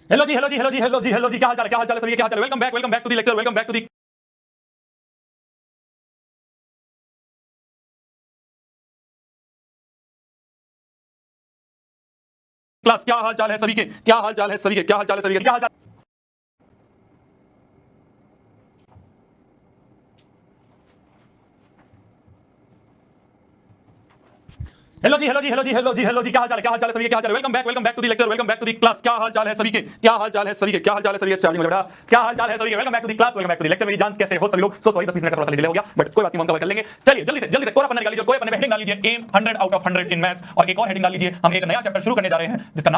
Hello जी, hello जी, hello जी, hello जी, hello जी, क्या हाल चाल है, क्या हाल चाल है सभी, क्या हाल चाल है। Welcome back to the lecture, welcome back to the class. क्या हाल चाल है सभी के, क्या हाल चाल है सभी के, क्या हाल चाल है सभी के, क्या हाल चाल। हेलो जी, हेलो जी, हेलो जी, हेलो जी, हेलो जी, क्या हाल चाल है, क्या हाल चाल है सभी के, क्या हाल चाल है। Welcome back to the lecture, welcome back to the class. क्या हाल चाल है सभी के, क्या हाल चाल है सभी के, क्या हाल चाल है सभी के। चार्जिंग बेटा, क्या हाल चाल है सभी के। Welcome back to the class, welcome back to the lecture. मेरी जान कैसे हो सभी लोग। सो सॉरी 10-20 मिनट का थोड़ा सा डिले हो गया, बट कोई बात नहीं, हम कवर कर लेंगे। चलिए जल्दी से कोई अपना निकाल लीजिए, कोई अपने हेडिंग डाल लीजिए aim 100 out of 100 in maths. और एक और हेडिंग डाल लीजिए, हम एक नया चैप्टर शुरू करने जा रहे हैं जिसका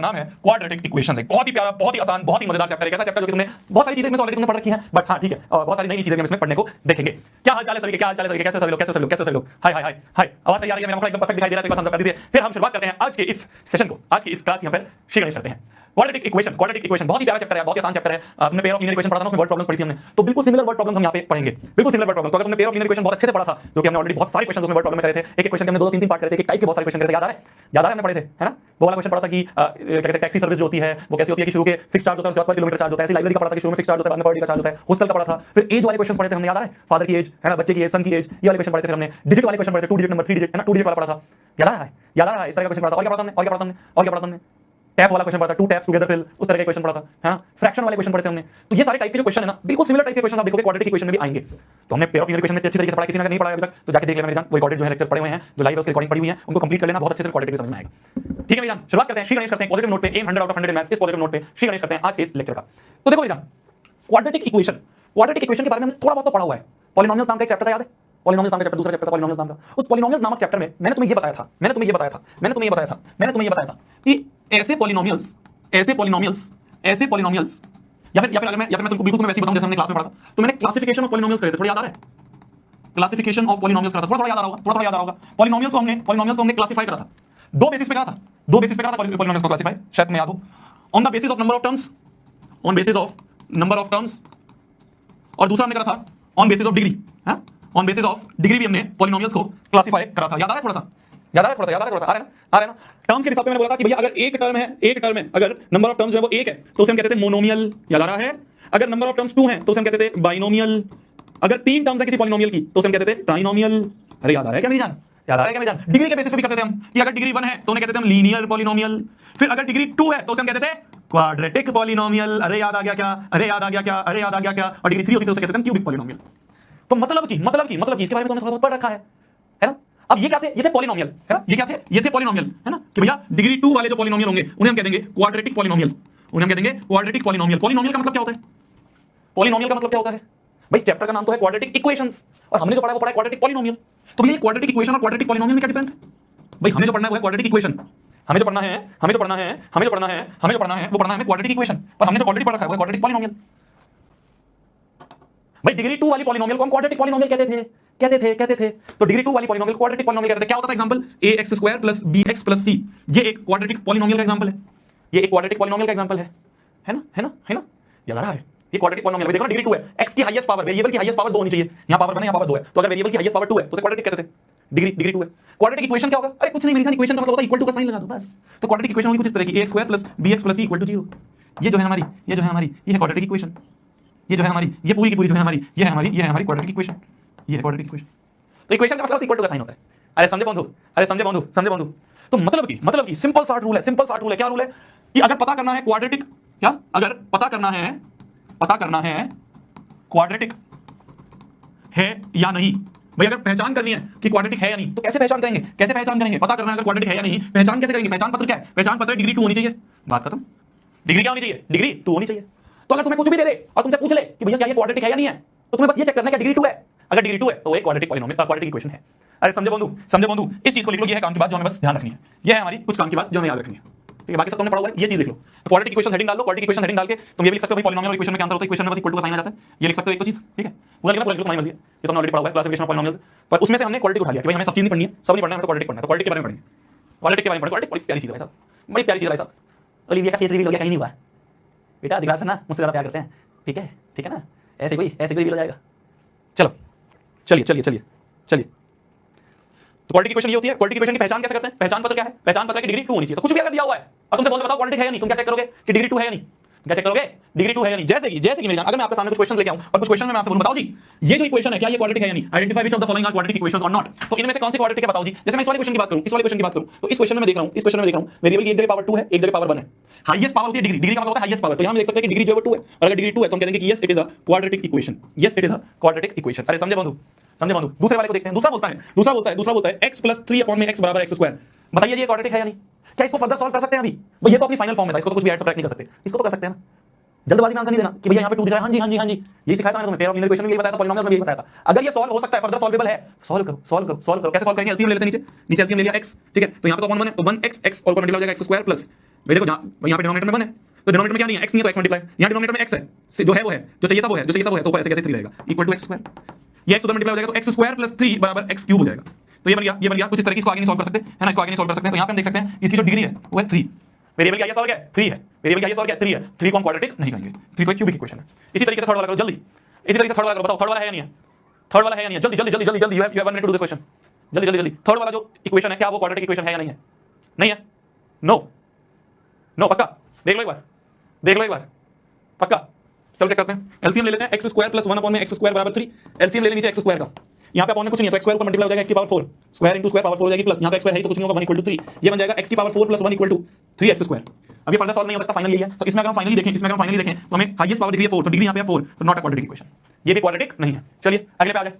नाम है क्वाड्रेटिक इक्वेशंस। एक बहुत ही प्यारा, बहुत ही आसान, बहुत ही मजेदार चैप्टर है। कैसा चैप्टर जो कि तुमने बहुत सारी चीजें इसमें ऑलरेडी तुमने पढ़ रखी हैं, बट हां ठीक है, और बहुत सारी नई चीजें हम इसमें पढ़ने को देखेंगे। क्या हाल चाल है सभी के, क्या हाल चाल है सभी के, कैसे सभी लोग, कैसे सभी लोग, कैसे सभी लोग। हाय हाय हाय हाय, आवाज सही आ रही है, मेरा मुखड़ा एकदम परफेक्ट दिखाई दे रहा है, तो एक बार थम्स अप कर दीजिए। फिर हम शुरुआत करते हैं आज के इस सेशन को, आज की इस क्लास की हम फिर श्री गणेश करते हैं। क्वाड्रेटिक इक्वेशन बहुत ही प्यारा चैप्टर है, बहुत ही आसान चैप्टर है। तुमने पेयर ऑफ लीनियर इक्वेशन पढ़ा था, उसमें वर्ड प्रॉब्लम्स पढ़ी थी हमने, तो बिल्कुल सिमिलर वर्ड प्रॉब्लम्स हम यहाँ पे पढ़ेंगे, बिल्कुल सिमिलर वर्ड प्रॉब्लम्स। तो अगर तुमने पेयर ऑफ लीनियर इक्वेशन बहुत अच्छे से पढ़ा था, जो कि हमने ऑलरेडी बहुत सारे क्वेश्चन उसमें वर्ड प्रॉब्लम में करे थे, एक क्वेश्चन के हमने दो तीन पार्ट करे थे, एक टाइप के बहुत सारे क्वेश्चन करे थे, याद आ रहा है, याद आ रहा है, हमने पढ़े थे, है ना। वो वाला क्वेश्चन पढ़ा था कि क्या कहते हैं टैक्सी सर्विस जो होती है वो कैसी होती है कि शुरू के फिक्स चार्ज होता है, उसके बाद पर किलोमीटर चार्ज होता है। ऐसी लाइब्रेरी का पढ़ा था कि शुरू में फिक्स चार्ज होता है, बाद में पर डे का चार्ज होता है। हॉस्टल का पढ़ा था। फिर एज वाले क्वेश्चन पढ़े थे हमने, याद आ रहा है, फादर की एज, है ना, बच्चे की एज, सन की एज, ये वाले क्वेश्चन पढ़े थे हमने। डिजिट वाले क्वेश्चन पढ़े थे, 2 डिजिट नंबर, 3 डिजिट, है ना, 2 डिजिट वाला पढ़ा था, याद आ रहा है, याद आ रहा है। इस तरह का क्वेश्चन पढ़ा था। और क्या पढ़ा था हमने, और क्या पढ़ा था हमने, और क्या पढ़ा था हमने, टैप वाला क्वेश्चन पढ़ा था, 2 टैप्स टुगेदर फिल, उस तरह के क्वेश्चन पढ़ा था, है ना। फ्रैक्शन वाले क्वेश्चन पढ़े थे हमने। तो ये सारे टाइप के जो क्वेश्चन है ना, बिल्कुल सिमिलर टाइप के क्वेश्चन आप देखोगे क्वाड्रेटिक इक्वेशन में भी आएंगे। तो हमने पेयर ऑफ लीनियर इक्वेशन में अच्छी तरीके से पढ़ा, किसी ने अगर नहीं पढ़ा अभी तक तो जाके देख लेना मेरे जान, वो रिकॉर्डेड जो है लेक्चर पढ़े हुए हैं, जो लाइव है उसकी रिकॉर्डिंग पड़ी हुई है, उनको कंप्लीट कर लेना, बहुत अच्छे से क्वाड्रेटिक समझ में आएगा। ठीक है मेरी जान, शुरुआत करते हैं, श्री गणेश करते हैं पॉजिटिव नोट पे, aim 100 out of 100 in maths. इस पॉजिटिव नोट पे श्री गणेश करते हैं आज के इस लेक्चर का। तो देखो मेरी जान, क्वाड्रेटिक इक्वेशन के बारे में हमने थोड़ा बहुत तो पढ़ा हुआ है। पॉलिनोमियल्स नाम का एक चैप्टर याद है, पॉलिनोमियल्स नाम का चैप्टर, दूसरा चैप्टर था पॉलिनोमियल्स नाम का। उस पॉलिनोमियल्स नामक चैप्टर में मैंने तुम्हें ये बताया था, कि ऐसे पॉलिनोमियल्स या फिर मैं तुमको बिल्कुल तुम्हें वैसे ही बताऊं जैसे हमने क्लास में पढ़ा था। तो मैंने क्लासिफिकेशन ऑफ पॉलिनोमियल्स करे थे, थोड़ा याद आ रहा है, क्लासिफिकेशन ऑफ पॉलिनोमियल्स करा था, थोड़ा याद आ रहा होगा, थोड़ा याद आ रहा होगा। पॉलिनोमियल्स को हमने क्लासिफाई करा था, दो बेसिस पे करा था, पॉलिनोमियल्स को क्लासिफाई, शायद तुम्हें याद हो, on the basis of number of terms, on basis of number of terms, और दूसरा हमने करा था ऑन बेसिस ऑफ डिग्री, है, ऑन बेसिस ऑफ डिग्री भी हमने पॉलिनोमियल्स को क्लासिफाई करा था। याद आ रहा है थोड़ा सा, याद आ रहा है थोड़ा सा, आ रहा है ना। टर्म्स के हिसाब से मैंने बोला था कि भैया अगर एक टर्म है, अगर नंबर ऑफ टर्म्स जो है वो एक है तो उसे हम कहते थे मोनोमियल, याद आ रहा है। अगर नंबर ऑफ टर्म्स 2 है तो उसे हम कहते थे बाइनोमियल। अगर 3 टर्म्स है किसी पॉलिनोमियल की तो उसे हम कहते थे ट्राइनोमियल। अरे याद आ रहा है क्या मेरी जान, याद आ रहा है क्या मेरी जान। डिग्री के बेसिस पे भी करते थे हम, कि अगर डिग्री 1 है तो उन्हें कहते थे हम लीनियर पॉलिनोमियल। फिर अगर डिग्री 2 है तो उसे हम कहते थे क्वाड्रेटिक पॉलिनोमियल। अरे याद आ गया क्या, अरे याद आ गया क्या, अरे याद आ गया क्या। और डिग्री 3 होती तो उसे कहते थे हम क्यूबिक पॉलिनोमियल। तो मतलब की इसके बारे में तुमने थोड़ा बहुत पढ़ रखा है ना। अब ये क्या थे, ये थे पॉलिनोमियल, है ना, ये क्या थे, ये थे पॉलिनोमियल, है ना, कि भैया डिग्री 2 वाले जो पॉलिनोमियल होंगे उन्हें हम कह देंगे क्वाड्रेटिक पॉलिनोमियल, उन्हें हम कह देंगे क्वाड्रेटिक पॉलिनोमियल। पॉलिनोमियल का मतलब क्या होता है, पॉलिनोमियल का मतलब क्या होता है भाई, चैप्टर का नाम तो है क्वाड्रेटिक इक्वेशंस, और हमने जो पढ़ा वो पढ़ा है क्वाड्रेटिक पॉलिनोमियल। तो भैया क्वाड्रेटिक इक्वेशन और क्वाड्रेटिक पॉलिनोमियल में क्या डिफरेंस है भाई। हमें जो पढ़ना है वो है क्वाड्रेटिक इक्वेशन, हमें जो पढ़ना है वो पढ़ना है हमें क्वाड्रेटिक इक्वेशन, पर हमने जो ऑलरेडी पढ़ा है वो क्वाड्रेटिक पॉलिनोमियल। भाई डिग्री 2 वाली पॉलिनोमियल को हम क्वाड्रेटिक पॉलिनोमियल कहते थे। तो डिग्री 2 वाली पॉलिनोमियल क्वाड्रेटिक पॉलिनोमियल कहते थे। क्या होता था एग्जांपल, ax² + bx + c, ये एक क्वाड्रेटिक पॉलिनोमियल का एग्जांपल है, ये एक क्वाड्रेटिक पॉलिनोमियल का एग्जांपल है ना, याद आ रहा है। ये क्वाड्रेटिक पॉलिनोमियल, देखो ना डिग्री 2 है, x की हाईएस्ट पावर, वेरिएबल की हाईएस्ट पावर 2 होनी चाहिए, यहां पावर 1 है, यहां पावर 2 है, तो अगर वेरिएबल की हाईएस्ट पावर 2 है तो उसे क्वाड्रेटिक कहते थे। डिग्री 2 है। क्वाड्रेटिक इक्वेशन क्या होगा, अरे कुछ नहीं मेरी जान, इक्वेशन का मतलब होता है इक्वल टू का साइन लगा दो बस। तो क्वाड्रेटिक इक्वेशन होगी कुछ इस तरह की, ax² + bx + c = 0। ये जो है हमारी, ये है क्वाड्रेटिक इक्वेशन, ये जो है हमारी, ये पूरी की पूरी जो है हमारी, ये है हमारी क्वाड्रेटिक इक्वेशन, ये है क्वाड्रेटिक इक्वेशन। तो इक्वेशन का मतलब इक्वल टू का साइन होता है। अरे समझे बंधु। तो मतलब की सिंपल सा रूल है, क्या रूल है, कि अगर पता करना है क्वाड्रेटिक, क्या अगर पता करना है क्वाड्रेटिक है या नहीं, भाई अगर पहचान करनी है कि क्वाड्रेटिक है या नहीं, तो कैसे पहचान करेंगे, पता करना है अगर क्वाड्रेटिक है या नहीं, पहचान कैसे करेंगे। पहचान पत्र क्या है, पहचान पत्र डिग्री 2 होनी चाहिए, बात खत्म। डिग्री क्या होनी चाहिए, डिग्री 2 होनी चाहिए। तो अगर तुम्हें कुछ भी दे दे और तुमसे पूछ ले कि भैया क्या ये क्वाड्रेटिक है या नहीं है, तो तुम्हें बस ये चेक करना है कि डिग्री 2 है। अगर डिग्री 2 है तो एक क्वाड्रेटिक पॉलिनोमियल, क्वाड्रेटिक इक्वेशन है। अरे समझे बंधु, इस चीज को लिख लो, ये है काम की बात जो हमें बस ध्यान रखनी है, ये है हमारी कुछ काम की बात जो हमें याद रखनी है। ठीक है, बाकी सब तुमने पढ़ा हुआ है, ये चीज लिख लो। तो क्वाड्रेटिक इक्वेशन हेडिंग डाल लो, क्वाड्रेटिक इक्वेशन हेडिंग डाल के तुम ये भी लिख सकते हो भाई पॉलिनोमियल और इक्वेशन में क्या अंतर होता है, इक्वेशन में बस इक्वल टू का साइन आ जाता है, ये लिख सकते हो एक तो चीज। ठीक है, पूरा लिखना, पूरा तुम्हारी मर्जी है, ये तो हमने ऑलरेडी पढ़ा हुआ है क्लासिफिकेशन ऑफ पॉलिनोमियल्स, पर उसमें से हमने क्वाड्रेटिक उठा लिया कि भाई हमें सब चीज नहीं पढ़नी है, सब नहीं पढ़ना है, हमें तो क्वाड्रेटिक पढ़ना है, तो क्वाड्रेटिक के बारे में पढ़ेंगे, क्वाड्रेटिक के बारे में पढ़ेंगे। क्वाड्रेटिक बड़ी प्यारी चीज है भाई साहब, बड़ी प्यारी चीज है भाई साहब। ओलिविया का फेस रिवील हो गया, कहीं नहीं हुआ बेटा, दिखा से ना मुझसे ज्यादा प्यार करते हैं, ठीक है ना, ऐसे कोई रिवील हो जाएगा। चलो चलिए, तो क्वाड्रेटिक इक्वेशन ये होती है। क्वाड्रेटिक इक्वेशन की पहचान कैसे करते हैं? पहचान पत्र क्या है? पहचान पत्र की डिग्री 2 होनी चाहिए। तो कुछ भी अगर दिया हुआ है और तुमसे बोल बताओ क्वाड्रेटिक है या नहीं, तुम क्या चेक करोगे कि डिग्री 2 है या नहीं? क्या चेक करोगे? डिग्री 2 है या नहीं। जैसे कि मेरे जान, अगर मैं आपके सामने कुछ क्वेश्चन लेके आऊं और कुछ क्वेश्चन में मैं आपसे बोलूं बताओ जी ये जो इक्वेशन है क्या ये क्वाड्रेटिक है या नहीं, identify which of the following are quadratic equations और नॉट। तो इनमें से कौन सी क्वाड्रेटिक है बताओ जी। जैसे मैं इस वाले क्वेश्चन की बात करूं, इस वाले क्वेश्चन की बात करूं, तो इस क्वेश्चन में मैं देख रहा हूं वेरिएबल की एक जगह पावर 2 है, एक जगह पावर 1 है। हाईएस्ट पावर होती है डिग्री, डिग्री का मतलब होता है हाईएस्ट पावर। तो यहां हम देख सकते हैं कि डिग्री जो है 2 है, और अगर डिग्री 2 है तो हम कह देंगे कि yes it is a quadratic equation, yes it is a quadratic equation. अरे समझे बंधु, समझे बंधु। दूसरे वाले को देखते हैं। दूसरा बोलता है x + 3 अपॉन में x बराबर x स्क्वायर। बताइए ये क्वाड्रेटिक है या नहीं? क्या इसको फर्दर सॉल्व कर सकते हैं अभी? भाई ये तो अपनी फाइनल फॉर्म में था, इसको तो कुछ भी ऐड सब्ट्रैक्ट नहीं कर सकते। इसको तो कर सकते हैं ना। जल्दबाजी में आंसर नहीं देना कि भैया यहाँ पे 2 दिख रहा है। हाँ जी यही सिखाया था मैंने तुम्हें, पेयर ऑफ लीनियर इक्वेशन में यही बताया था, पॉलिनॉमियल्स में यही बताया था। अगर ये सॉल्व हो सकता है, फर्दर सॉल्वेबल है, सॉल्व करो। कैसे सॉल्व करेंगे? एलसीएम ले लेते हैं। नीचे एलसीएम ले लिया x, ठीक है। तो यहाँ पे तो 1 है, तो 1x और मल्टीप्लाई हो जाएगा x स्क्वायर प्लस, भाई देखो यहाँ पे डिनोमिनेटर में 1 है, तो डिनोमिनेटर में क्या नहीं है, x नहीं है तो x मल्टीप्लाई, यहाँ डिनोमिनेटर में x है, जो है वो है, जो चाहिए था वो है, तो ऊपर ऐसे कैसे 3 रहेगा इक्वल टू x स्क्वायर। ये x उधर मल्टीप्लाई हो जाएगा तो x स्क्वायर प्लस 3 बराबर x क्यूब हो जाएगा। तो ये बन गया। कुछ इस तरह की इसको आगे नहीं सॉल्व कर सकते है ना, इसको आगे नहीं सॉल्व कर सकते। तो यहाँ पे हम देख सकते हैं इसकी जो डिग्री है वो है 3। वेरिएबल क्या सॉल्व किया? 3 है। वेरिएबल क्या सॉल्व किया? 3 है। 3 को हम क्वाड्रेटिक नहीं कहेंगे, 3 तो एक क्यूबिक इक्वेशन है। इसी तरीके से थर्ड वाला करो जल्दी, इसी तरीके से थर्ड वाला करो। बताओ थर्ड वाला है या नहीं है? थर्ड वाला है या नहीं है? जल्दी you have 1 minute to do this question. जल्दी थर्ड वाला जो इक्वेशन है क्या वो क्वाड्रेटिक इक्वेशन है या नहीं है? नहीं है। नो पक्का? देख लो एक बार पक्का। चल क्या करते हैं, एलसीएम ले लेते हैं। x स्क्वायर प्लस 1 अपॉन में x स्क्वायर बराबर 3। एलसीएम ले लेंगे x स्क्वायर का। यहाँ पे अपॉन में कुछ नहीं है तो x स्क्वायर ऊपर मल्टीप्लाई हो जाएगा x की power 4, square into square power 4 हो जाएगी, प्लस यहाँ पे x स्क्वायर है तो कुछ नहीं होगा 1 = 3। ये बन जाएगा x की पावर 4 प्लस 1 = 3x स्क्वायर। अब ये फर्दर सॉल्व नहीं हो सकता, फाइनली है। तो इसमें अगर हम फाइनली देखें तो हमें हाईएस्ट पावर दिख रही है 4, तो डिग्री यहाँ पे है 4, तो नॉट अ क्वाड्रेटिक इक्वेशन। ये भी क्वाड्रेटिक नहीं है। चलिए अगले पे आ जाए।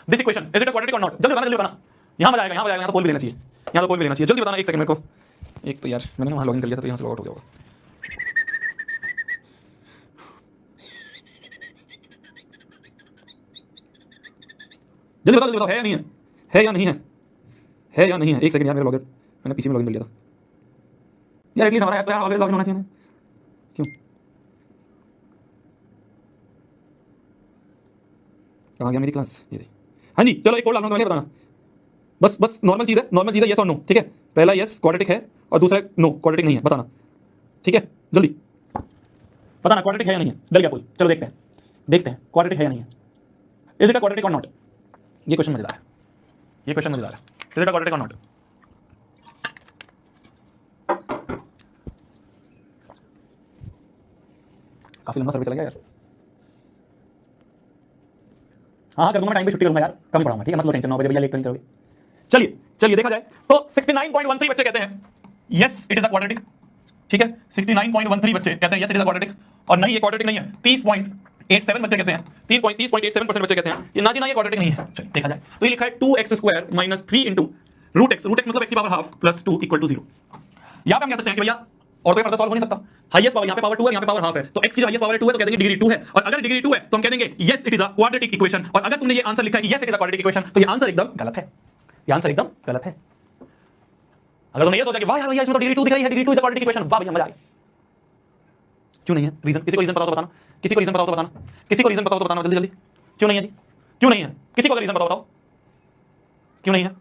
This equation is it a quadratic और नॉट? जल्दी बताना। यहाँ मजा आएगा, यहाँ तो पोल भी लेना चाहिए, जल्दी बताना। 1 सेकंड मेरे को। एक तो यार मैंने वहाँ लॉगिन कर लिया था तो यहाँ से लॉग आउट हो गया होगा। जल्दी बताओ है या नहीं है? है या नहीं है? 1 सेकंड यार, मेरा लॉगिन मैंने पीसी में लॉगिन कर लिया था यार। एटलीस्ट हमारा ऐप तो यार लॉगिन होना चाहिए ना। क्यों? कहाँ गया मेरी क्लास? ये हाँ जी चलो एक कोड लाना, बताना बस नॉर्मल चीज़ है, यस और नो, ठीक है। पहला यस क्वाड्रेटिक है और दूसरा नो क्वाड्रेटिक नहीं है, बताना ठीक है। जल्दी बताना क्वाड्रेटिक है या नहीं है। डर गया कोई? चलो देखते हैं क्वाड्रेटिक है या नहीं है। इज इट अ क्वाड्रेटिक और नॉट? ये क्वेश्चन मजेदार है, इज इट अ क्वाड्रेटिक और नॉट? काफी लंबा सर्वे चला गया यार। हाँ कर दूंगा मैं, टाइम पे छुट्टी करूंगा यार, कम पढ़ाऊंगा, ठीक है। मतलब टेंशन 9 बजे भैया लेट नहीं करोगे। चलिए देखा जाए तो 69.13 बच्चे कहते हैं yes it is a quadratic, ठीक है। 69.13 बच्चे कहते हैं yes it is a quadratic, और नहीं ये क्वाड्रेटिक नहीं है। 30.87 बच्चे कहते हैं, 30.87% बच्चे कहते हैं ये ना ये क्वाड्रेटिक नहीं है। चलिए देखा जाए तो ये लिखा है 2x square minus 3 into root x मतलब x की पावर हाफ प्लस 2 = 0। यहाँ पे हम कह सकते हैं कि भैया और कोई फर्दर सॉल्व हो नहीं सकता। हाईएस्ट पावर यहाँ पे पावर 2 है, यहाँ पे पावर हाफ है, तो x की जो हाईएस्ट पावर है 2 है तो कह देंगे डिग्री 2 है। और अगर डिग्री 2 है तो हम कह देंगे yes it is a quadratic equation. और अगर तुमने ये आंसर लिखा है yes it is a quadratic equation तो ये आंसर एकदम गलत है, ये आंसर एकदम गलत है। अगर तुमने ये सोचा कि वाह यार भैया इसमें तो डिग्री 2 दिख रही है, degree 2 is a quadratic equation, वाह भैया मजा आ गया। क्यों नहीं है? रीजन किसी को रीजन पता हो तो बताना, किसी को रीजन पता हो तो बताना जल्दी। क्यों नहीं है जी? क्यों नहीं है? किसी को अगर रीजन बताओ क्यों नहीं है?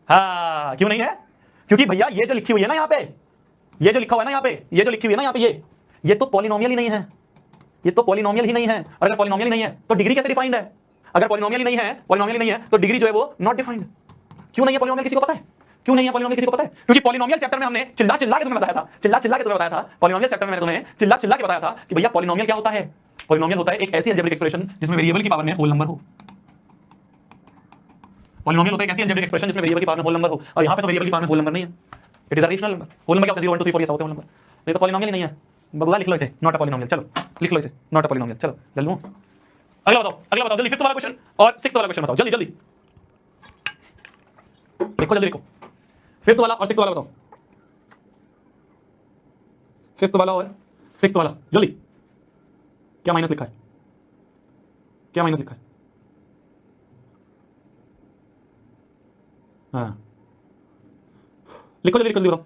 हाँ क्यों नहीं है? क्योंकि भैया ये जो लिखी हुई है ना यहाँ पे, ये जो लिखा हुआ है ना यहाँ पे, ये जो लिखी हुई है ना यहाँ पे, ये तो पॉलिनोमियल ही नहीं है, ये तो पॉलिनोमियल ही नहीं है। और अगर पॉलिनोमियल ही नहीं है तो डिग्री कैसे डिफाइंड है? अगर पॉलिनोमियल ही नहीं है तो डिग्री जो है वो नॉट डिफाइंड। क्यों नहीं है पॉलिनोमियल? किसी को पता है क्यों नहीं है पॉलिनोमियल? किसी को पता है? क्योंकि पॉलिनोमियल चैप्टर में हमने चिल्ला के तुम्हें बताया था, पॉलिनोमियल चैप्टर में मैंने तुम्हें चिल्ला के बताया था कि भैया पॉलिनोमियल क्या होता है। पॉलिनोमियल होता है एक ऐसी अलजेब्रिक एक्सप्रेशन जिसमें वेरिएबल की पावर में होल नंबर हो। पॉलिनोमियल होता है एक ऐसी अलजेब्रिक एक्सप्रेशन जिसमें वेरिएबल की पावर में होल नंबर हो, और यहाँ पे तो वेरिएबल की पावर में होल नंबर नहीं है, it is a rational number. Whole number क्या होता है? 0 1 2 3 4 ये सब होते हैं होल नंबर। ये तो पॉलिनोमियल नहीं है, बबुआ लिख लो इसे नॉट अ पॉलिनोमियल। चलो लिख लो इसे नॉट अ पॉलिनोमियल। चलो ले लूं। अगला बताओ जल्दी, फिफ्थ वाला क्वेश्चन और सिक्स्थ वाला क्वेश्चन बताओ जल्दी लिखो। फिफ्थ वाला और सिक्स्थ वाला बताओ, फिफ्थ वाला और सिक्स्थ वाला जल्दी। क्या माइनस लिखा है? हाँ लिखो जल्दी बताओ।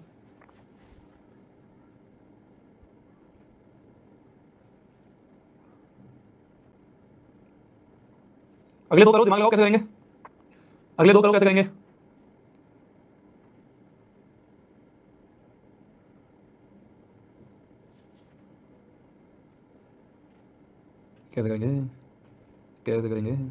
अगले दो करो, दिमाग लगाओ कैसे करेंगे? अगले दो करो कैसे करेंगे? कैसे करेंगे हैं?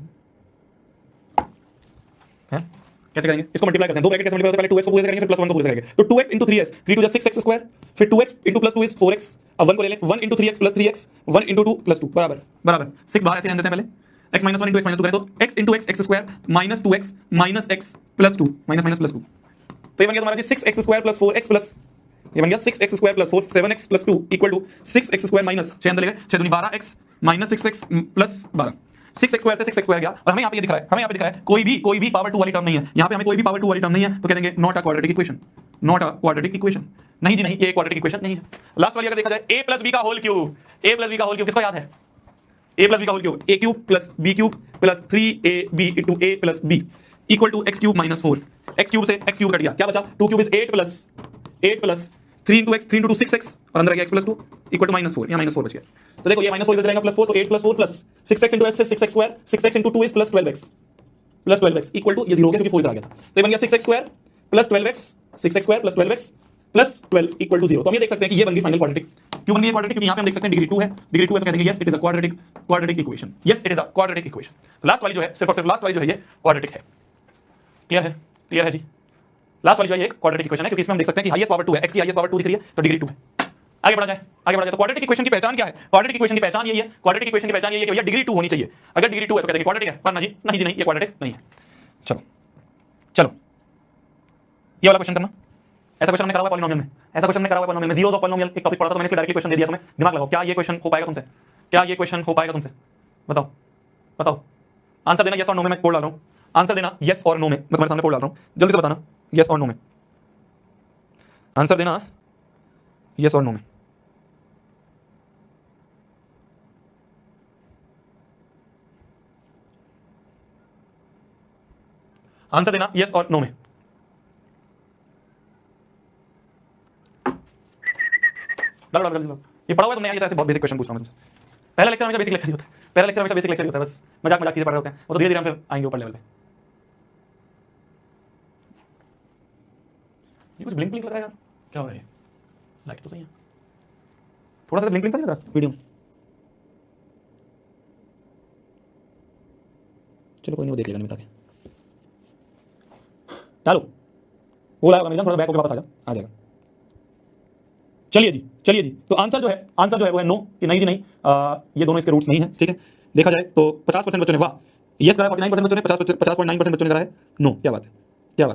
कैसे करेंगे इसको मल्टीप्लाई करते हैं, दो ब्रैकेट कैसे मल्टीप्लाई होता है, पहले 2x को पूरे से करेंगे फिर प्लस 1 को पूरे से करेंगे, तो 2x into 3x, 3 to 6x square, फिर 2x into plus 2 is 4x, अब 1 को ले लें, 1 into 3x plus 3x, 1 into 2 plus 2 बराबर बराबर 6 बाहर ऐसे रहने देते हैं पहले, x minus 1 into x minus 2 करें तो x into x x square minus 2x minus x plus 2 minus minus plus 2, तो ये बन गया तुम्हारा जी 6x square plus 4x plus, ये बन गया 6x square plus 4 7x plus 2 equal to 6x square minus 6 अंदर ले गए 6 दूनी 12x minus 6x plus 12, 6x square से 6x स्क्वायर गया और हमें यहाँ पे ये दिख रहा है, हमें यहाँ पे दिख रहा है कोई भी पावर 2 वाली टर्म नहीं है, यहाँ पे हमें कोई भी पावर 2 वाली टर्म नहीं है, तो कह देंगे not a quadratic equation, not a quadratic equation, नहीं जी नहीं ये क्वाड्रेटिक इक्वेशन नहीं है। लास्ट वाली अगर देखा जाए a प्लस b का whole cube, a plus b का होल क्यूब किसको याद है, a प्लस b का whole cube a cube plus b cube plus 3ab into a plus b equal to x cube minus 4, x cube से x cube cut गया, क्या बचा 2 cube is 8 plus 3 into x 3 into 2 6x और अंदर आ गया x plus 2 equal to minus 4, यहाँ minus 4 बच गया, तो देखो ये माइनस 4 इधर रहेगा प्लस 4, तो 8 plus 4 plus 6x into x से 6x square, 6x into 2 is plus 12x equal to ये 0 हो गया क्योंकि 4 इधर आ गया था, तो ये बन गया 6x square plus 12x, 6x square plus 12x plus 12 equal to 0, तो हम ये देख सकते हैं कि ये बन गई फाइनल क्वाड्रेटिक, क्यों बन गई क्वाड्रेटिक, क्योंकि यहाँ पे हम देख सकते हैं डिग्री 2 है, डिग्री 2 है तो कह देंगे yes it is a quadratic equation, yes it is a quadratic equation. Last वाली जो है सिर्फ और सिर्फ लास्ट वाली जो है ये क्वाड्रेटिक है, क्लियर है जी, लास्ट वाली जो है एक क्वाड्रेटिक इक्वेशन है क्योंकि इसमें हम देख सकते हैं कि हाईएस्ट पावर 2 है, x की हाईएस्ट पावर 2 दिख रही है तो डिग्री 2 है। आगे बढ़ा जाए तो क्वाड्रेटिक इक्वेशन की पहचान क्या है, क्वाड्रेटिक इक्वेशन की पहचान यही है, क्वाड्रेटिक इक्वेशन की पहचान यही है कि भैया डिग्री 2 होनी चाहिए, अगर डिग्री 2 है तो कहते हैं क्वाड्रेटिक है, वरना जी नहीं ये क्वाड्रेटिक नहीं है। चलो ये वाला क्वेश्चन करना, ऐसा क्वेश्चन हमने करा हुआ पॉलिनोमियल में, ऐसा क्वेश्चन हमने करा हुआ पॉलिनोमियल में, जीरोस ऑफ पॉलिनोमियल एक टॉपिक पढ़ा था मैंने, इसलिए डायरेक्टली क्वेश्चन दे दिया तुम्हें, दिमाग लगाओ क्या ये क्वेश्चन हो पाएगा तुमसे, क्या ये क्वेश्चन हो पाएगा तुमसे, बताओ आंसर देना यस और नो में, मैं कोड डाल रहा हूं, आंसर देना यस और नो में, मैं तुम्हारे सामने कोड डाल रहा हूं, जल्दी से बताना यस और नो में, आंसर देना यस और नो में। आंसर देना यस और नो में। डालो ये पढ़ा हुआ तुमने, ये ऐसे बहुत बेसिक क्वेश्चन पूछ रहा हूं मैं तुमसे, पहला लेक्चर हमेशा बेसिक लेक्चर ही होता है, पहला लेक्चर हमेशा बेसिक लेक्चर ही होता है, बस मजाक चीजें पढ़ रहे होते हैं, वो तो धीरे धीरे हम फिर आएंगे ऊपर लेवल पे। ये कुछ ब्लिंक लग रहा है यार, क्या हो रहा है, लाइट तो सही है, थोड़ा सा ब्लिंक सा नहीं लग रहा वीडियो में, चलो कोई नहीं वो देख लेगा नहीं बता के, डालो वो लाया होगा, थोड़ा बैक होकर वापस आ जाएगा। चलिए जी, तो आंसर जो है वो है नो, कि नहीं जी नहीं, ये दोनों इसके रूट्स नहीं है, ठीक है। देखा जाए तो 50% बच्चों ने वाह यस करा है, 49% बच्चों ने 50.9% बच्चों ने करा है नो, क्या बात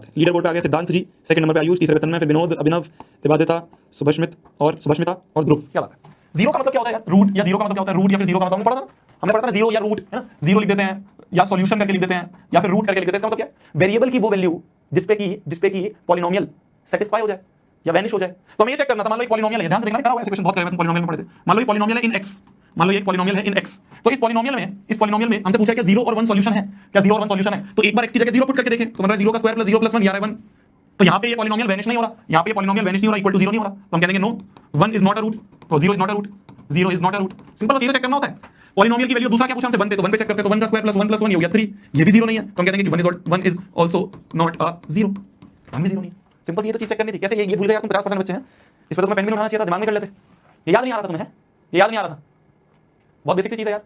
है। लीडर बोर्ड पे आ गया सिद्धांत जी, सेकंड नंबर पे आयुष, तीसरे पे तन्मय, फिर विनोद, अभिनव, तिवादिता, सुभस्मिता और ध्रुव, क्या बात है। जीरो का मतलब क्या होता है यार, रूट, या जीरो का मतलब क्या होता है रूट, या फिर जीरो का मतलब हमने पढ़ा था जीरो या रूट है ना, जीरो लिख देते हैं या सॉल्यूशन करके लिख देते हैं या फिर रूट करके लिख देते हैं, इसका मतलब क्या है, वेरिएबल की वो वैल्यू जिसपे की पॉलिनोमियल सेटिस्फाई हो जाए या वैनिश हो जाए, तो हमें ये चेक करना था, मान लो एक पॉलिनोमियल है, ध्यान से देखना, करा हुआ ऐसे क्वेश्चन बहुत करे, पॉलिनोमियल में पढ़े थे, मान लो ये पॉलिनोमियल है इन x, मान लो ये पॉलिनोमियल है इन x, तो इस पॉलिनोमियल में हमसे पूछा क्या 0 और 1 सॉल्यूशन है, क्या 0 और 1 सॉल्यूशन है, तो एक बार x की जगह 0 पुट करके देखें, तो मतलब 0 का स्क्वायर प्लस 0 प्लस 1 यार 1, तो यहाँ पे ये पॉलिनोमियल वैनिश नहीं हो रहा, यहाँ पे पॉलिनोमियल वैनिश नहीं हो रहा, इक्वल टू 0 नहीं हो रहा, तो हम कह देंगे no 1 is not a root, तो 0 is not a root, 0 is not a root, simple बस ये चेक करना होता है। पॉलिनोमियल की वैल्यू दूसरा क्या पूछा हमसे 1 पे, तो 1 पे चेक करते, तो 1 का स्क्वायर प्लस 1 प्लस 1 ये हो गया 3, ये भी 0 नहीं है, तो हम कहते हैं कि 1 इज आल्सो नॉट अ 0, हम भी 0 नहीं है, सिंपल ये तो चीज चेक करनी थी। कैसे ये भूल गए तुम, 50% बच्चे हैं, इस पर तो मैं पेन भी उठाना चाहिए था, दिमाग में कर लेते, ये याद नहीं आ रहा था तुम्हें, ये याद नहीं आ रहा था, बहुत बेसिक सी चीज है यार,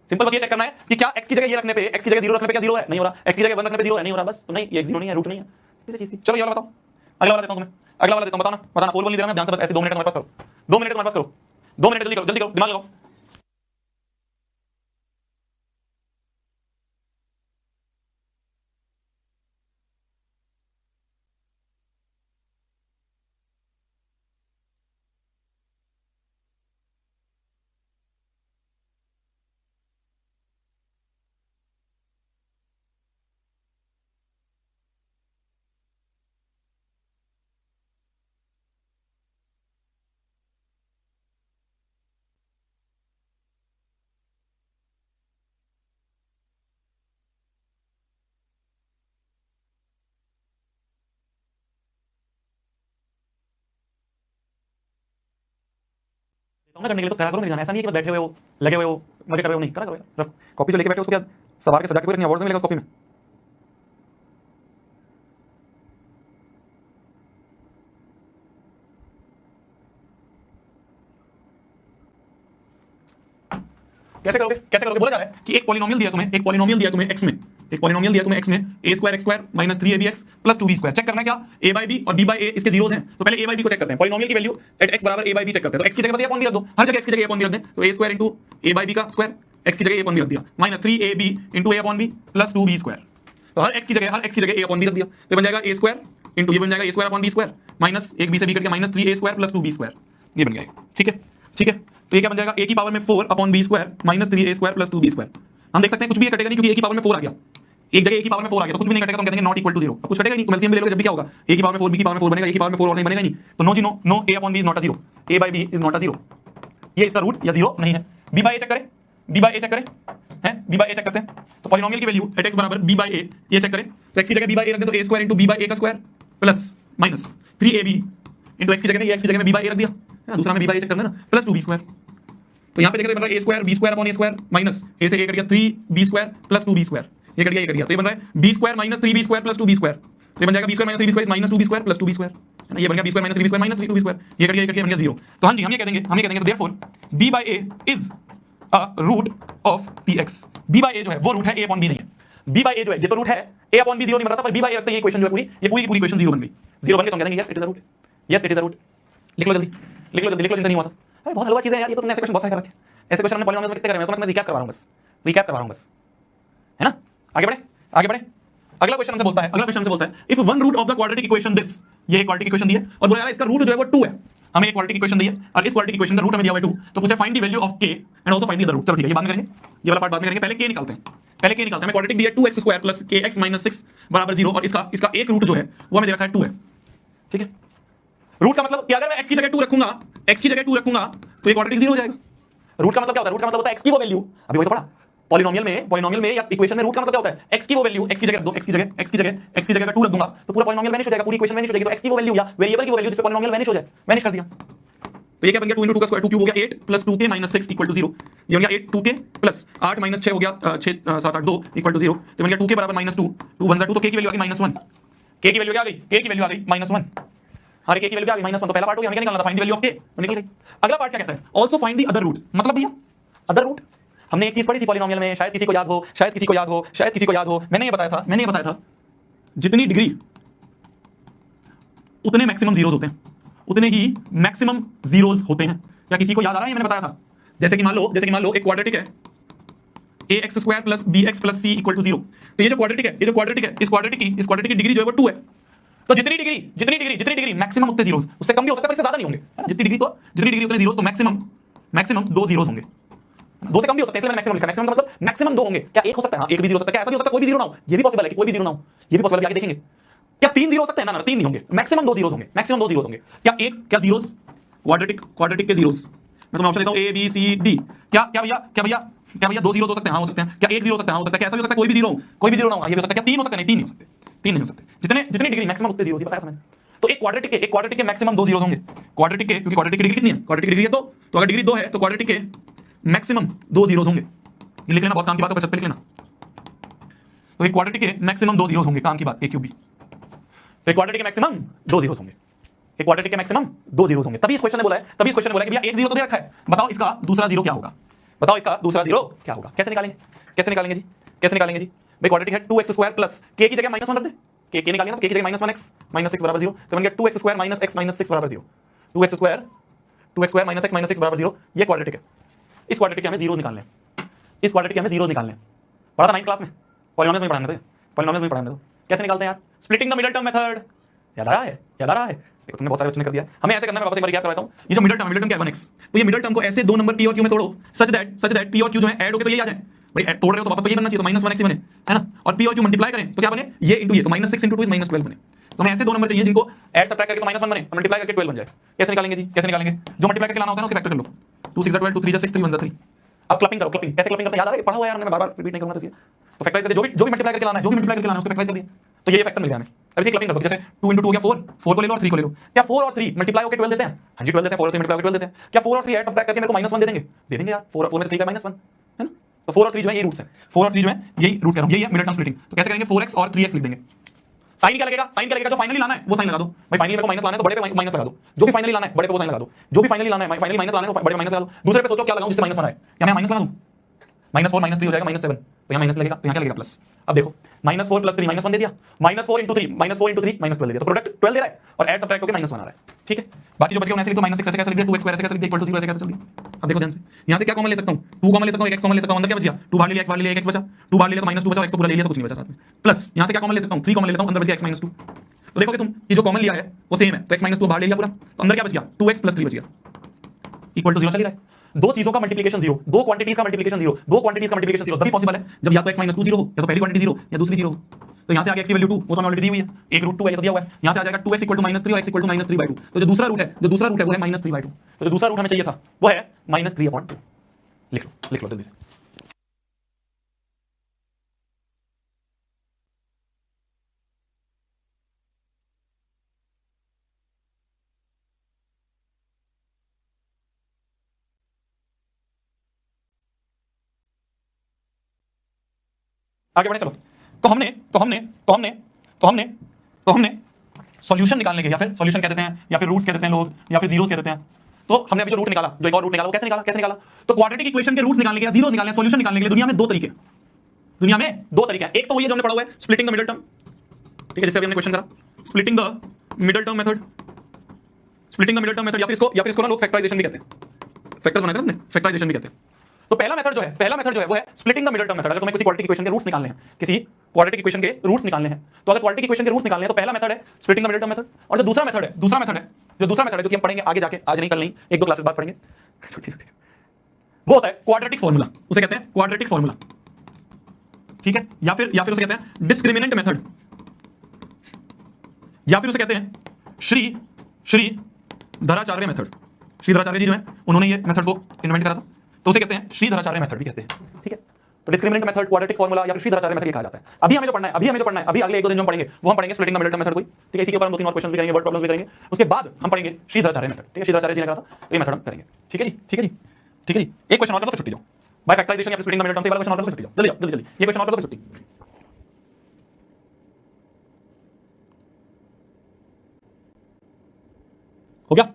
सिंपल बस ये चेक करना है कि क्या x की जगह ये रखने पे, x की जगह 0 रखने पे क्या 0 है, नहीं हो रहा, x की जगह 1 रखने पे 0 है, नहीं हो रहा, बस तो नहीं ये 0 नहीं है, रूट नहीं है, इसी चीज थी। चलो ये वाला बताओ, अगला वाला देता हूं तुम्हें, अगला वाला देता हूं, बताना पोल नहीं देना मैं, ध्यान से बस ऐसे 2 मिनट तुम्हारे पास करो, 2 मिनट तुम्हारे पास करो, 2 मिनट जल्दी करो दिमाग लगाओ। करने के लिए तो करा करो, नहीं जाना, ऐसा नहीं है कि बस बैठे हुए हो, लगे हुए हो, मजे कर रहे हो, नहीं करा करो यार, कॉपी जो लेके बैठे हो उसको क्या सवार के सजा के कोई नहीं, अवार्ड नहीं मिलेगा उस कॉपी में। कैसे करोगे बोला जा रहा है कि एक पॉलिनोमियल दिया तुम्हें x में, एक पॉलिनोमियल दिया तुम्हें x में a square x square minus 3abx plus 2b square. Check करना है क्या a by b और b by a इसके जीरोस हैं, तो पहले a by b को चेक करते हैं। पॉलिनोमियल की वैल्यू एट x बराबर a by b चेक करते हैं। तो x की जगह बस a अपॉन b रख दो, हर जगह x की जगह a अपॉन b रख दें, तो a square into a by b का स्क्वायर, x की जगह a अपॉन b रख दिया, minus 3ab into a upon b plus 2b square. तो हर x की जगह a अपॉन b रख दिया, तो बन जाएगा a स्क्वायर इंटू ये बन जाएगा a square upon b square minus एक b से b कट गया minus 3a square plus 2b square, ये बन गया। ठीक है, ठीक है, तो ये क्या बन जाएगा a की पावर में 4 upon b square minus 3a square plus 2b square. हम देख सकते हैं कुछ भी कटेगा नहीं, क्योंकि a की पावर में 4 आ गया, एक जगह a की पावर में 4 आ गया तो कुछ भी नहीं कटेगा, तो हम कहते हैं नॉट इक्वल टू 0। कुछ कटेगा नहीं, तो एलसीएम भी ले लो, जब भी क्या होगा a की पावर में 4 b की पावर में 4 बनेगा, a की पावर में 4 और नहीं बनेगा नहीं, तो नो जी no, no a upon b is not a 0, a by b is not a 0, ये इसका रूट या 0 नहीं है। b by a चेक करें, b by a चेक करें, हैं b by a चेक करते हैं, तो पॉलिनोमियल की वैल्यू एट x बराबर b by a, ये चेक करें, तो x की जगह b by a रख दे, तो a square into b by a का square plus minus 3ab into x की जगह में, x की जगह में b by a रख दिया, दूसरा में b by a चेक करना ना, प्लस 2b स्क्वायर। तो यहाँ पे देखते हैं a square b square upon a square minus a से a कट गया 3b square plus 2b square, ये कट गया, ये कट गया, तो ये बन रहा है b square minus 3b square plus 2b square, तो ये बन जाएगा b square minus 3b square minus 2b square plus 2b square, है ना, ये बन गया b square minus 3b square minus 2b square, ये कट गया, ये कट गया, बन गया 0। तो हाँ जी, हम ये कह देंगे तो therefore b by a is a root of px, b by a जो है वो रूट है, a अपॉन b नहीं है, b by a जो है ये तो रूट है, a अपॉन b 0 नहीं बन रहा था, पर b by a रखते हैं, ये इक्वेशन जो है पूरी, ये पूरी इक्वेशन 0 बन गई, 0 बन गई, तो हम कह देंगे yes it is a root, yes it is a root. लिख लो जल्दी, लिख लो जल्दी, लिख लो, चिंता नहीं हुआ था, अरे बहुत हलवा चीज है यार, ये तो तुमने ऐसे क्वेश्चन बहुत सारे कर रखे हैं, ऐसे क्वेश्चन हमने पॉलिनोमियल्स में कितने करे हैं, तो मैं रिकैप करवा रहा हूं बस, रिकैप करवा रहा हूं बस, है ना। आगे बढ़े, आगे बढ़े, अगला क्वेश्चन हमसे बोलता है, अगला क्वेश्चन हमसे बोलता है if one root of the quadratic equation this, ये एक क्वाड्रेटिक इक्वेशन दी है और बोला यार इसका रूट जो है वो 2 है, हमें एक क्वाड्रेटिक इक्वेशन दी है और इस क्वाड्रेटिक इक्वेशन का रूट हमें दिया हुआ है 2, तो पूछा find the value of k and also find the other root. चलो ठीक है, ये बाद में करेंगे, ये वाला पार्ट बाद में करेंगे, पहले k निकालते हैं, पहले k निकालते हैं। हमें क्वाड्रेटिक दिया 2x square plus kx minus 6 बराबर 0 और इसका एक रूट जो है वो हमें दे रखा है 2 है, ठीक है। रूट का मतलब कि अगर मैं x की जगह 2 रखूंगा, x की जगह 2 रखूंगा तो ये क्वाड्रेटिक 0 हो जाएगा। रूट का मतलब क्या होता है, रूट का मतलब होता है x की वो वैल्यू, अभी वही तो पढ़ा पॉलिनोमियल में या इक्वेशन में रूट का मतलब क्या होता है, x की वो वैल्यू, x की जगह रख दो, x की जगह का 2 रख दूंगा तो पूरा पॉलिनोमियल वैनिश हो जाएगा, पूरी इक्वेशन वैनिश हो जाएगी, तो x की वो वैल्यू या वेरिएबल की वो वैल्यू जिस पे पॉलिनोमियल वैनिश हो जाए, वैनिश कर दिया। तो ये क्या बन गया 2 × 2 का स्क्वायर 2 क्यूब हो गया 8 plus 2k minus 6 equal to 0, ये बन गया 8 2k प्लस 8 माइनस 6 हो गया 6 7 8 2 इक्वल टू 0, तो बन गया 2k बराबर -2, 2 1 2, तो k की वैल्यू आ गई -1, k की वैल्यू क्या आ गई, k की वैल्यू आ गई -1, हर k की वैल्यू क्या आ गई -1, तो पहला पार्ट हो गया, हमें क्या निकालना था, find the value of k, निकल गई। अगला पार्ट क्या कहता है, also find the other root, मतलब भैया अदर रूट हमने एक चीज पढ़ी थी पॉलिनोमियल में, शायद किसी को याद हो, शायद किसी को याद हो, शायद किसी को याद हो, मैंने ये बताया था जितनी डिग्री उतने मैक्सिमम जीरोस होते हैं, उतने ही मैक्सिमम जीरोस होते हैं। क्या किसी को याद आ रहा है, मैंने बताया था, जैसे कि मान लो एक क्वाड्रेटिक है ax square plus bx plus c equal to 0, तो ये जो क्वाड्रेटिक है इस क्वाड्रेटिक की डिग्री जो है वो 2 है, तो जितनी डिग्री मैक्सिमम उतने जीरोस, उससे कम भी हो सकता है पर इससे ज्यादा नहीं होंगे, जितनी डिग्री उतने जीरोस, तो मैक्सिमम 2 जीरोस होंगे, 2 से कम भी हो सकता है, इसलिए मैंने मैक्सिमम लिखा, मैक्सिमम का मतलब मैक्सिमम 2 होंगे, क्या एक हो सकता है, हां एक भी 0 हो सकता है, क्या ऐसा भी हो सकता है कोई भी 0 ना हो, ये भी पॉसिबल है कि कोई भी 0 ना हो, ये भी पॉसिबल है, आगे देखेंगे। क्या 3 जीरो हो सकते हैं, ना 3 नहीं होंगे, मैक्सिमम 2 जीरोस होंगे, मैक्सिमम 2 जीरोस होंगे। क्या जीरोस क्वाड्रेटिक के जीरोस, मैं तुम्हें ऑप्शन देता हूं ए बी सी डी, क्या भैया 2 जीरोस हो सकते हैं, हां हो सकते हैं, क्या 1 जीरो हो सकता है, हां हो सकता है, क्या ऐसा भी हो सकता है कोई भी 0 ना हो, ये भी हो सकता है, क्या 3 हो सकते हैं, नहीं 3 नहीं हो सकते, जितनी डिग्री मैक्सिमम उतने जीरोस, ये बताया था मैंने। तो एक क्वाड्रेटिक के मैक्सिमम 2 जीरोस होंगे, क्वाड्रेटिक के, क्योंकि क्वाड्रेटिक की डिग्री कितनी है, क्वाड्रेटिक की डिग्री है तो अगर डिग्री 2 है तो क्वाड्रेटिक के मैक्सिमम 2 जीरोस होंगे, ये लिख लेना, बहुत काम की बात है, बचत पे लिख लेना। तो एक क्वाड्रेटिक के मैक्सिमम 2 जीरोस होंगे, काम की बात, a क्यूब b, तो एक क्वाड्रेटिक के मैक्सिमम 2 जीरोस होंगे, एक क्वाड्रेटिक के मैक्सिमम 2 जीरोस होंगे। तभी इस क्वेश्चन ने बोला है कि भैया एक जीरो तो दे रखा है, बताओ इसका दूसरा जीरो क्या होगा, कैसे निकालेंगे जी, भाई क्वाड्रेटिक है 2x स्क्वायर प्लस k की जगह -1 रख दे, k निकालेंगे ना, k की जगह -1x -6 बराबर 0, तो बन गया 2x स्क्वायर -x -6 बराबर 0, 2x स्क्वायर -x -6 बराबर 0, ये क्वाड्रेटिक है। इस क्वाड्रेटिक के हमें जीरोस निकालने हैं, पढ़ा था 9th क्लास में, पॉलिनोमियल्स में पढ़ाने थे, कैसे निकालते हैं यार, splitting the middle term method, याद आ रहा है, देखो तुमने बहुत सारे बच्चों ने कर दिया, हमें ऐसे करना है, मैं वापस एक बार याद करवाता हूं, ये जो मिडिल टर्म क्या है 1x, तो ये मिडिल टर्म को ऐसे दो नंबर p और q में तोड़ो सच दैट p और q जो है ऐड होके तो ये आ जाए, भाई तोड़ रहे हो तो वापस तो ये बनना चाहिए, तो -1x ही बने, है ना, और p और q मल्टीप्लाई करें तो क्या बने, ये इनटू ये, तो -6 × 2 = -12 बने। तो हमें ऐसे दो नंबर चाहिए जिनको ऐड सब्ट्रैक्ट करके तो -1 बने, तो मल्टीप्लाई करके 12 बन जाए। कैसे निकालेंगे जी, जो मल्टीप्लाई करके लाना होता है ना उसके फैक्टर कर लो, 2 6 12 2 3 6 3 1 3। अब क्लपिंग करो, कैसे क्लपिंग करते हैं, याद आ रहा है, पढ़ा हुआ यार, मैं बार-बार रिपीट नहीं करूंगा, तो फैक्टराइज करके जो भी मल्टीप्लाई करके लाना है उसको फैक्टराइज कर दिया, तो ये फैक्टर मिल गया हमें। अब इसे क्लपिंग कर दो, जैसे 2 × 2 हो गया 4 को ले लो और 3 को ले लो, क्या 4 और 3 मल्टीप्लाई होकर 12 देते हैं, हां जी 12 देते हैं, 4 और 3 मल्टीप्लाई होकर 12 देते हैं, क्या 4 और 3 ऐड सब्ट्रैक्ट करके मेरे को -1 दे देंगे यार, 4 में से 3 का -1 है ना, तो 4 और 3 जो है ये रूट्स हैं, 4 और 3 जो है यही रूट्स कह रहा हूं, यही है मिडिल टर्म स्प्लिटिंग। तो कैसे करेंगे, 4x और 3x लिख देंगे, साइन क्या लगेगा, जो फाइनली लाना है वो साइन लगा दो, भाई फाइनली मेरे को माइनस लाना है तो बड़े पे माइनस लगा दो, जो भी फाइनली लाना है बड़े पे वो साइन लगा दो, जो भी फाइनली लाना है फाइनली माइनस लाना है तो बड़े पे माइनस लगा दो, दूसरे पे सोचो क्या लगाऊं जिससे माइनस आना है, क्या मैं माइनस लगा दूं, -4 -3 हो जाएगा -7, तो यहाँ माइनस लगेगा, तो यहाँ क्या लगेगा प्लस। अब देखो -4 + 3 -1 दे दिया, -4 × 3 -4 × 3 -12 दे दिया, तो प्रोडक्ट 12 दे रहा है और ऐड सब्ट्रैक्ट होकर -1 आ रहा है। ठीक है, बाकी जो बच गया ऐसे लिख दो, -6 ऐसे कैसे लिख दिया, 2x² ऐसे कैसे लिख दिया, = 0 ऐसे कैसे लिख दिया। अब देखो ध्यान से, यहाँ से क्या कॉमन ले सकता हूँ, 2 कॉमन ले सकता हूँ, 1 x कॉमन ले सकता हूँ, अंदर क्या बच गया, 2 बाहर ले लिया, x बाहर ले लिया, 1 x बचा, 2 बाहर ले लिया तो -2 बचा, x तो पूरा ले लिया तो कुछ नहीं बचा साथ में, प्लस यहाँ से क्या कॉमन ले सकता हूँ, 3 कॉमन ले लेता हूँ, अंदर बच गया x - 2। तो देखोगे तुम ये जो कॉमन लिया है वो सेम है, तो x - 2 बाहर ले लिया पूरा, तो अंदर क्या बच गया, 2x + 3 बच गया, = 0 चल रहा है। दो चीजों का मल्टीप्लिकेशन 0, दो क्वांटिटीज का मल्टीप्लिकेशन 0, दो क्वांटिटीज का मल्टीप्लिकेशन 0 तभी पॉसिबल है जब या तो x - 2 0 हो, या तो पहली क्वांटिटी 0 या दूसरी 0 हो। तो यहां से आगे x की वैल्यू 2, वो तो हमें ऑलरेडी दी हुई है, 1 √2 है ये तो दिया हुआ है। यहां से आ जाएगा 2x = -3 और x = -3/2। तो जो दूसरा रूट है वो है -3/2। तो जो दूसरा रूट हमें चाहिए था वो है -3/2। लिख लो जल्दी से। आगे बढ़े चलो। तो हमने सॉल्यूशन निकालने के, या फिर सॉल्यूशन कह देते हैं, या फिर रूट्स कह देते हैं लोग, या फिर जीरोस कह देते हैं। तो हमने अभी जो रूट निकाला, जो एक और रूट निकाला, वो कैसे निकाला? तो क्वाड्रेटिक इक्वेशन के रूट्स निकालने के या जीरोस निकालने, सॉल्यूशन निकालने के लिए दुनिया में दो तरीके हैं। एक तो वही है जो हमने पढ़ा हुआ है, स्प्लिटिंग द मिडिल टर्म। ठीक है, जिससे अभी हमने क्वेश्चन करा, splitting the middle term method, या फिर इसको ना लोग फैक्टराइजेशन भी कहते हैं। फैक्टर्स बनाते हैं ना, फैक्टराइजेशन भी कहते हैं। तो पहला मेथड जो है वो है splitting the middle term method. अगर तुम्हें किसी क्वाड्रेटिक इक्वेशन के रूट्स निकालने हैं, तो अगर क्वाड्रेटिक इक्वेशन के रूट्स निकालने हैं तो पहला मेथड है splitting the middle term method. और जो दूसरा मेथड है जो कि हम पढ़ेंगे आगे जाके, आज नहीं कल नहीं, 1-2 क्लासेस बाद पढ़ेंगे, वो होता है क्वाड्रेटिक फार्मूला। उसे कहते हैं क्वाड्रेटिक फार्मूला। ठीक है, या फिर उसे कहते हैं डिस्क्रिमिनेंट मेथड, या फिर उसे कहते हैं श्रीधराचार्य मेथड। श्रीधराचार्य जी जो है उन्होंने ये मेथड को इन्वेंट करा था, तो उसे कहते हैं श्रीधराचार्य मेथड भी कहते हैं। ठीक है, तो डिस्क्रिमिनेंट मेथड, क्वाड्रेटिक फार्मूला या फिर श्रीधराचार्य मेथड कहा जाता है। अभी हमें जो पढ़ना है, अभी अगले 1-2 दिन जो हम पढ़ेंगे वो हम पढ़ेंगे splitting the middle term method को। ठीक है, इसी के ऊपर हम 2-3 और क्वेश्चंस भी करेंगे, वर्ड प्रॉब्लम्स भी करेंगे। उसके बाद हम पढ़ेंगे श्रीधराचार्य मेथड। ठीक है, श्रीधराचार्य जी ने कहा था, तो ये मेथड हम करेंगे। ठीक है जी। एक क्वेश्चन और कर दो, छुट्टी जाओ। बाय फैक्टराइजेशन या फिर स्प्लिटिंग द मिडिल टर्म से वाला क्वेश्चन और कर दो, छुट्टी जाओ। जल्दी। ये क्वेश्चन और कर दो, छुट्टी। हो गया?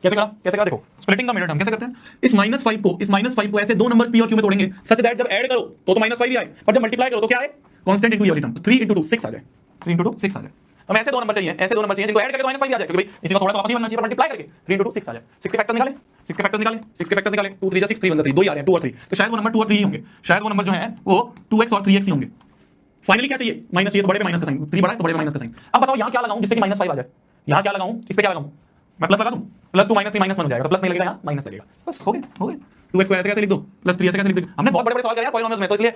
कैसे करा देखो, स्प्लिटिंग द मिडिल टर्म कैसे करते हैं, इस -5 को ऐसे दो नंबर्स p और q में तोड़ेंगे सच दैट जब ऐड करो तो -5 ही आए, पर जब मल्टीप्लाई करो तो क्या आए, कांस्टेंट इनटू ये वाली टर्म, 3 × 2 6 आ जाए, 3 × 2 6 आ जाए। हमें ऐसे दो नंबर चाहिए जिनको ऐड करके -5 आ जाए, क्योंकि भाई इसी को थोड़ा तो वापस ही बनना चाहिए, पर मल्टीप्लाई करके 3 × 2 6 आ जाए। 6 के फैक्टर्स निकाले 2 3 6 3 1 3 2 ही आ रहे हैं, 2 और 3, तो शायद वो नंबर 2 और 3 ही होंगे, शायद वो नंबर जो है वो 2x और 3x ही होंगे। फाइनली क्या चाहिए, माइनस चाहिए, तो बड़े पे माइनस का साइन, 3 बड़ा है तो बड़े पे माइनस का साइन। अब बताओ यहाँ क्या लगाऊं जिससे कि -5 आ जाए, यहाँ क्या लगाऊं, इस पे क्या लगाऊं, मैं प्लस लगा दूं, +2 - 3 -1 हो जाएगा, तो प्लस नहीं लगेगा, यहाँ माइनस लगेगा, बस हो गए। 2x ऐसे कैसे लिख दो, +3 ऐसे कैसे लिख दो। हमने बहुत बड़े सवाल कराया पॉलिनोमियल्स में, तो इसलिए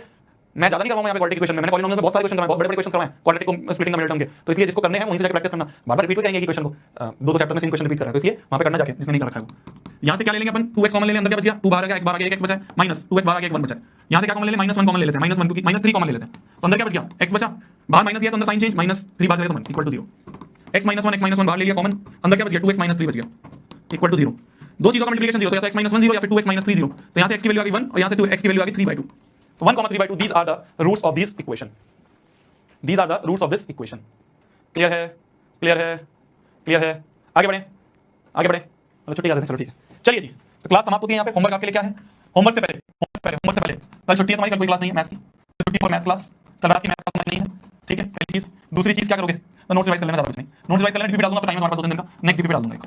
मैं ज्यादा नहीं करवाऊंगा यहाँ पे क्वाड्रेटिक इक्वेशन में। मैंने पॉलिनोमियल्स में बहुत सारे क्वेश्चन करवाए, बहुत बड़े क्वेश्चन करवाए क्वाड्रेटिक को स्प्लिटिंग द मिडिल टर्म के, तो इसलिए जिसको करने हैं वहीं से जाकर प्रैक्टिस करना, बार-बार रिपीट करेंगे ये क्वेश्चन को, 2 चैप्टर में सेम क्वेश्चन रिपीट कर रहा है, तो इसलिए वहां पे करना जाके जिसने नहीं कर रखा है वो। यहाँ से क्या ले लेंगे अपन, 2x कॉमन ले लेंगे, अंदर क्या बच गया, 2 बाहर आ गया, x बाहर आ गया, 1x बचा है, माइनस 2x बाहर आ गया, 1 बचा है। यहाँ से क्या कॉमन ले लें, -1 कॉमन ले लेते हैं, -1 क्योंकि -3 कॉमन ले लेते हैं, तो अंदर क्या बच गया, x बचा, बाहर माइनस गया तो अंदर साइन चेंज, -3 बाहर गया तो 1 = 0, x - 1 बाहर ले लिया कॉमन, अंदर क्या बच गया, 2x - 3 बच गया, = 0। दो चीजों का मल्टीप्लिकेशन 0, तो या तो x - 1 0 या फिर 2x - 3 0। तो यहाँ से x की वैल्यू आ गई 1 और यहाँ से 2x की वैल्यू आ गई 3/2, तो 1, 3/2, these are the roots of this equation, these are the roots of this equation। Clear है? आगे बढ़े, छुट्टी कर देते हैं, चलो ठीक है, चलिए जी। तो क्लास समाप्त होती है यहाँ पे। होमवर्क आपके लिए क्या है, होमवर्क से पहले कल छुट्टी है तुम्हारी, कल कोई क्लास नहीं है मैथ्स की, छुट्टी फॉर मैथ्स क्लास, कल रात की मैथ्स क्लास नहीं है। ठीक है, पहली चीज। दूसरी चीज क्या करोगे, तो नोट्स रिवाइज कर लेना, ज्यादा कुछ नहीं, नोट्स रिवाइज कर लेना, डीपी डाल दूंगा, टाइम है तुम्हारे पास 2-3 दिन का, नेक्स्ट डीपी डाल दूंगा एक।